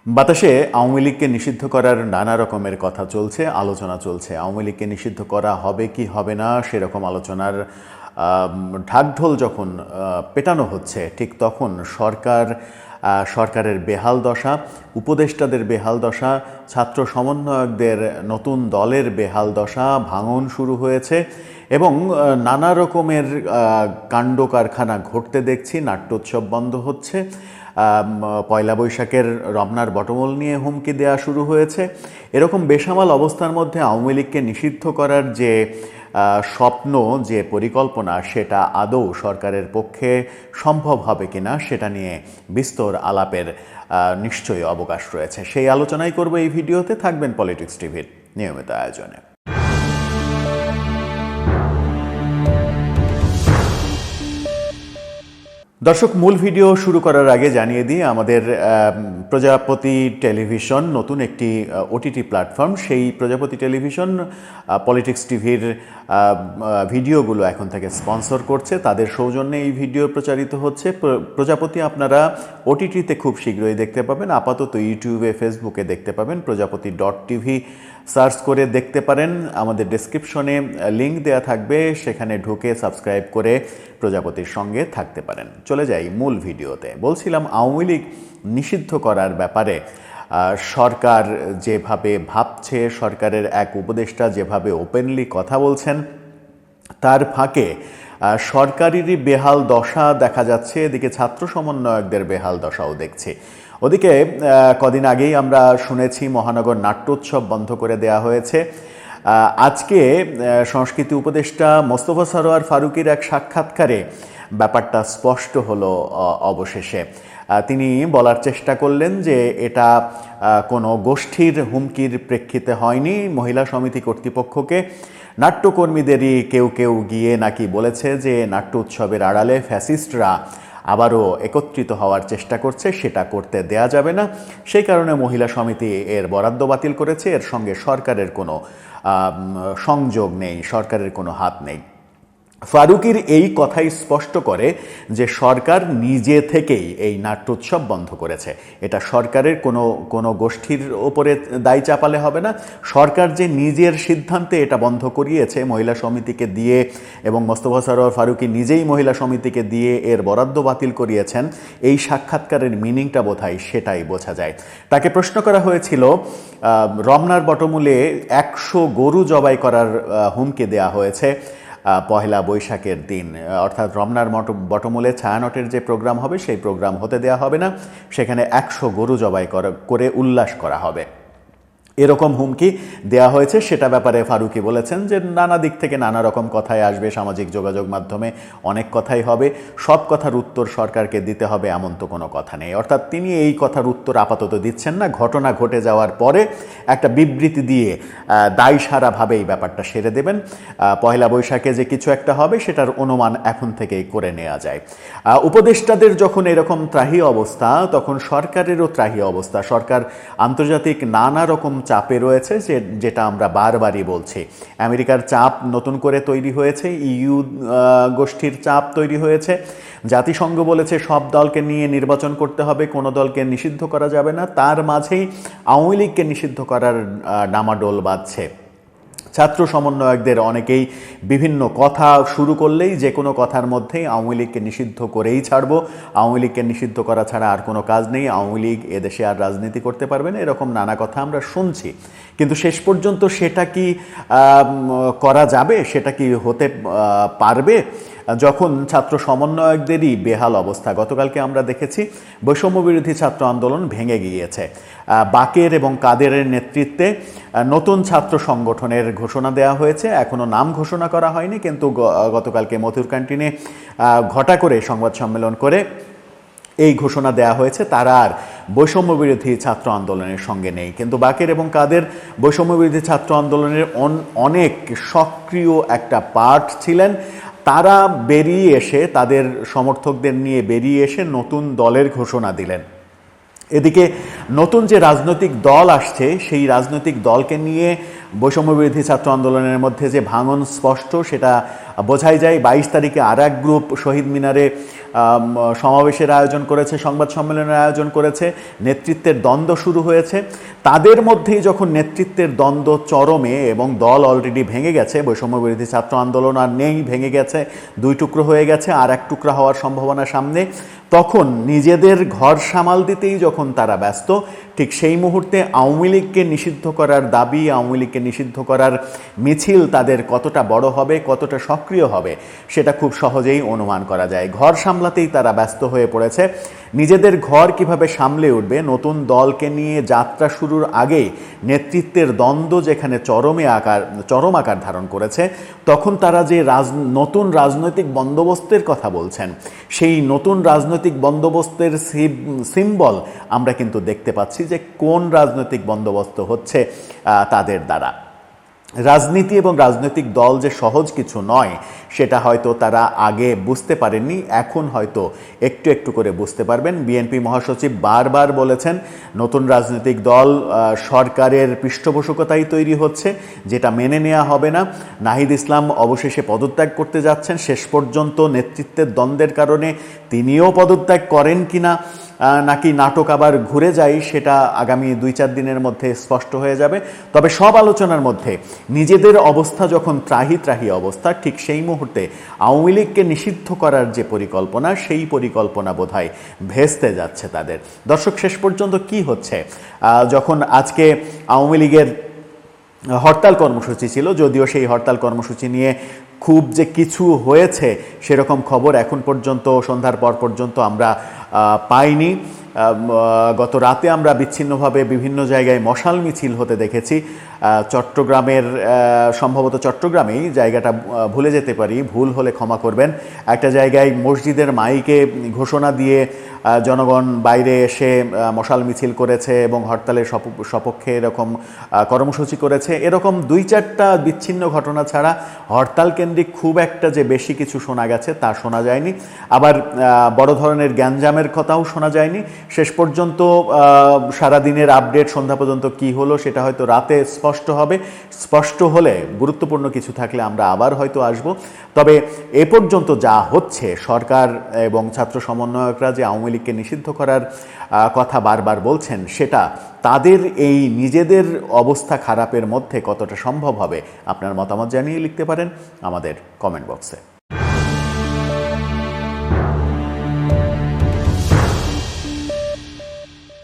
বাতাসে আওয়ামী লীগকে নিষিদ্ধ করার নানা রকমের কথা চলছে, আলোচনা চলছে। আওয়ামী লীগকে নিষিদ্ধ করা হবে কি হবে না সেরকম আলোচনার ঢাকঢোল যখন পেটানো হচ্ছে, ঠিক তখন সরকারের বেহাল দশা, উপদেষ্টাদের বেহাল দশা, ছাত্র সমন্বয়কদের নতুন দলের বেহাল দশা, ভাঙন শুরু হয়েছে এবং নানা রকমের কাণ্ড কারখানা ঘটতে দেখছি। নাট্যোৎসব বন্ধ হচ্ছে, পয়লা বৈশাখের রমনার বটমূল নিয়ে হুমকি দেওয়া শুরু হয়েছে। এরকম বেসামাল অবস্থার মধ্যে আওয়ামী লীগকে নিষিদ্ধ করার যে স্বপ্ন, যে পরিকল্পনা, সেটা আদৌ সরকারের পক্ষে সম্ভব হবে কিনা সেটা নিয়ে বিস্তর আলাপের নিশ্চয়ই অবকাশ রয়েছে। সেই আলোচনাই করব এই ভিডিওতে। থাকবেন পলিটিক্স টিভির নিয়মিত আয়োজনে। দর্শক, মূল ভিডিও শুরু করার আগে জানিয়ে দিই, আমাদের প্রজাপতি টেলিভিশন নতুন একটি ওটিটি প্ল্যাটফর্ম। সেই প্রজাপতি টেলিভিশন পলিটিক্স টিভির ভিডিওগুলো এখন থেকে স্পন্সর করছে। তাদের সৌজন্যে এই ভিডিও প্রচারিত হচ্ছে। প্রজাপতি আপনারা ওটিটিতে খুব শীঘ্রই দেখতে পাবেন। আপাতত ইউটিউবে, ফেসবুকে দেখতে পাবেন। প্রজাপতি.tv সার্চ করে দেখতে পারেন। আমাদের ডেসক্রিপশনে লিঙ্ক দেয়া থাকবে, সেখানে ঢুকে সাবস্ক্রাইব করে প্রজাপতির সঙ্গে থাকতে পারেন। চলে যাই মূল ভিডিওতে। বলছিলাম, আওয়ামী লীগ নিষিদ্ধ করার ব্যাপারে সরকার যেভাবে ভাবছে, সরকারের এক উপদেষ্টা যেভাবে ওপেনলি কথা বলছেন, তার ফাঁকে সরকারেরই বেহাল দশা দেখা যাচ্ছে। এদিকে ছাত্র সমন্বয়কদের বেহাল দশাও দেখছি। ওদিকে কদিন আগেই আমরা শুনেছি মহানগর নাট্যোৎসব বন্ধ করে দেয়া হয়েছে। আজকে সংস্কৃতি উপদেষ্টা মোস্তফা সরোয়ার ফারুকীর এক সাক্ষাৎকারে ব্যাপারটা স্পষ্ট হলো অবশেষে। তিনি বলার চেষ্টা করলেন যে এটা কোনো গোষ্ঠীর হুমকির প্রেক্ষিতে হয়নি। মহিলা সমিতি কর্তৃপক্ষকে নাট্যকর্মীদেরই কেউ কেউ গিয়ে নাকি বলেছে যে নাট্য উৎসবের আড়ালে ফ্যাসিস্টরা আবারও একত্রিত হওয়ার চেষ্টা করছে, সেটা করতে দেয়া যাবে না। সেই কারণে মহিলা সমিতি এর বরাদ্দ বাতিল করেছে। এর সঙ্গে সরকারের কোনো সংযোগ নেই, সরকারের কোনো হাত নেই। ফারুকীর এই কথাই স্পষ্ট করে যে সরকার নিজে থেকেই এই নাট্যোৎসব বন্ধ করেছে। এটা সরকারের কোনো গোষ্ঠীর ওপরে দায় চাপালে হবে না। সরকার যে নিজের সিদ্ধান্তে এটা বন্ধ করিয়েছে মহিলা সমিতিকে দিয়ে, এবং মোস্তফা সরোয়ার ফারুকী নিজেই মহিলা সমিতিকে দিয়ে এর বরাদ্দ বাতিল করিয়েছেন, এই সাক্ষাৎকারের মিনিংটা বোধহয় সেটাই বোঝা যায়। তাকে প্রশ্ন করা হয়েছিল, রমনার বটমূলে 100 গরু জবাই করার হুমকি দেয়া হয়েছে পহেলা বৈশাখের দিন, অর্থাৎ রমনার বটমূলে ছায়ানটের যে প্রোগ্রাম হবে সেই প্রোগ্রাম হতে দেয়া হবে না, সেখানে 100 গরু জবাই করে উল্লাস করা হবে, এরকম হুমকি দেয়া হয়েছে। সেটা ব্যাপারে ফারুকী বলেছেন যে নানা দিক থেকে নানা রকম কথাই আসবে, সামাজিক যোগাযোগ মাধ্যমে অনেক কথাই হবে, সব কথার উত্তর সরকারকে দিতে হবে এমন তো কোনো কথা নেই। অর্থাৎ তিনি এই কথার উত্তর আপাতত দিচ্ছেন না। ঘটনা ঘটে যাওয়ার পরে একটা বিবৃতি দিয়ে দায়সারাভাবে এই ব্যাপারটা সেরে দেবেন। পহেলা বৈশাখে যে কিছু একটা হবে সেটার অনুমান এখন থেকেই করে নেওয়া যায়। উপদেষ্টাদের যখন এরকম ত্রাহি অবস্থা, তখন সরকারেরও ত্রাহি অবস্থা। সরকার আন্তর্জাতিক নানা রকম চাপে রয়েছে, যেটা আমরা বারবারই বলছি। আমেরিকার চাপ নতুন করে তৈরি হয়েছে, ইইউ গোষ্ঠীর চাপ তৈরি হয়েছে। জাতিসংঘ বলেছে সব দলকে নিয়ে নির্বাচন করতে হবে, কোনো দলকে নিষিদ্ধ করা যাবে না। তার মাঝেই আওয়ামী লীগকে নিষিদ্ধ করার ডামাডোল বাজছে। ছাত্র সমন্বয়কদের অনেকেই বিভিন্ন কথা শুরু করলেই যে কোনো কথার মধ্যেই আওয়ামী লীগকে নিষিদ্ধ করেই ছাড়ব, আওয়ামী লীগকে নিষিদ্ধ করা ছাড়া আর কোনো কাজ নেই, আওয়ামী লীগ এদেশে আর রাজনীতি করতে পারবে না, এরকম নানা কথা আমরা শুনছি। কিন্তু শেষ পর্যন্ত সেটা কি করা যাবে, সেটা কি হতে পারবে যখন ছাত্র সমন্বয়কদেরই বেহাল অবস্থা? গতকালকে আমরা দেখেছি বৈষম্য বিরোধী ছাত্র আন্দোলন ভেঙে গিয়েছে। বাকের এবং কাদেরের নেতৃত্বে নতুন ছাত্র সংগঠনের ঘোষণা দেওয়া হয়েছে। এখনও নাম ঘোষণা করা হয়নি, কিন্তু গতকালকে মথুর ক্যান্টিনে ঘটা করে সংবাদ সম্মেলন করে এই ঘোষণা দেয়া হয়েছে তারা আর বৈষম্য বিরোধী ছাত্র আন্দোলনের সঙ্গে নেই। কিন্তু বাকের এবং কাদের বৈষম্য বিরোধী ছাত্র আন্দোলনের অনেক সক্রিয় একটা পার্ট ছিলেন। তারা বেরিয়ে এসে, তাদের সমর্থকদের নিয়ে বেরিয়ে এসে নতুন দলের ঘোষণা দিলেন। এদিকে নতুন যে রাজনৈতিক দল আসছে, সেই রাজনৈতিক দলকে নিয়ে বৈষম্য বিরোধী ছাত্র আন্দোলনের মধ্যে যে ভাঙন স্পষ্ট, সেটা বোঝাই যায়। 22 তারিখে আর এক গ্রুপ শহীদ মিনারে সমাবেশের আয়োজন করেছে, সংবাদ সম্মেলনের আয়োজন করেছে, নেতৃত্বের দ্বন্দ্ব শুরু হয়েছে। তাদের মধ্যেই যখন নেতৃত্বের দ্বন্দ্ব চরমে এবং দল অলরেডি ভেঙে গেছে, বৈষম্য বিরোধী ছাত্র আন্দোলন আর নেই, ভেঙে গেছে, দুই টুকরো হয়ে গেছে, আর এক টুকরা হওয়ার সম্ভাবনা সামনে, তখন নিজেদের ঘর সামাল দিতেই যখন তারা ব্যস্ত, ঠিক সেই মুহূর্তে আওয়ামী লীগকে নিষিদ্ধ করার দাবি, আওয়ামী লীগকে নিষিদ্ধ করার মিছিল তাদের কতটা বড় হবে, কতটা সক্রিয় হবে, সেটা খুব সহজেই অনুমান করা যায়। ঘর সামলাতেই তারা ব্যস্ত হয়ে পড়েছে। নিজেদের ঘর কিভাবে সামলে উঠবে, নতুন দলকে নিয়ে যাত্রা শুরুর আগেই নেতৃত্বের দ্বন্দ্ব যেখানে চরম আকার ধারণ করেছে, তখন তারা যে নতুন রাজনৈতিক বন্দোবস্তের কথা বলছেন, সেই নতুন রাজনৈতিক বন্দোবস্তের সিম্বল আমরা কিন্তু দেখতে পাচ্ছি যে কোন রাজনৈতিক বন্দোবস্ত হচ্ছে তাদের দ্বারা। রাজনীতি এবং রাজনৈতিক দল যে সহজ কিছু নয়, সেটা হয়তো তারা আগে বুঝতে পারেননি, এখন হয়তো একটু একটু করে বুঝতে পারবেন। বিএনপি মহাসচিব বারবার বলেছেন নতুন রাজনৈতিক দল সরকারের পৃষ্ঠপোষকতাই তৈরি হচ্ছে, যেটা মেনে নেওয়া হবে না। নাহিদ ইসলাম অবশেষে পদত্যাগ করতে যাচ্ছেন, শেষ পর্যন্ত নেতৃত্বের দ্বন্দ্বের কারণে তিনিও পদত্যাগ করেন কিনা নাকি নাটক আবার ঘুরে যায়, সেটা আগামী 2-4 দিনের মধ্যে স্পষ্ট হয়ে যাবে। তবে সব আলোচনার মধ্যে নিজেদের অবস্থা যখন ত্রাহি অবস্থা, ঠিক সেই মুহূর্তে আওয়ামী লীগকে নিষিদ্ধ করার যে পরিকল্পনা, সেই পরিকল্পনা বোধহয় ভেস্তে যাচ্ছে তাদের। দর্শক, শেষ পর্যন্ত কি হচ্ছে, যখন আজকে আওয়ামী লীগের হরতাল কর্মসূচি ছিল, যদিও সেই হরতাল কর্মসূচি নিয়ে খুব যে কিছু হয়েছে সেরকম খবর এখন পর্যন্ত সন্ধ্যার পর পর্যন্ত আমরা পাইনি। গত রাতে আমরা বিচ্ছিন্নভাবে বিভিন্ন জায়গায় মশাল মিছিল হতে দেখেছি। চট্টগ্রামের, সম্ভবত চট্টগ্রামেই, জায়গাটা ভুলে যেতে পারি, ভুল হলে ক্ষমা করবেন, একটা জায়গায় মসজিদের মাইকে ঘোষণা দিয়ে জনগণ বাইরে এসে মশাল মিছিল করেছে এবং হরতালের সপক্ষে এরকম কর্মসূচি করেছে। এরকম 2-4টা বিচ্ছিন্ন ঘটনা ছাড়া হরতাল কেন্দ্রিক খুব একটা যে বেশি কিছু শোনা গেছে তা শোনা যায়নি। আবার বড় ধরনের গ্যাঞ্জামের কথাও শোনা যায়নি। শেষ পর্যন্ত সারাদিনের আপডেট সন্ধ্যা পর্যন্ত কি হলো সেটা হয়তো রাতে স্পষ্ট হবে। স্পষ্ট হলে, গুরুত্বপূর্ণ কিছু থাকলে আমরা আবার হয়তো আসব। তবে এ পর্যন্ত যা হচ্ছে, সরকার এবং ছাত্র সমন্বয়করা যে আওয়ামী লীগকে নিষিদ্ধ করার কথা বারবার বলছেন, সেটা তাদের এই নিজেদের অবস্থা খারাপের মধ্যে কতটা সম্ভব হবে, আপনার মতামত জানিয়ে লিখতে পারেন আমাদের কমেন্ট বক্সে।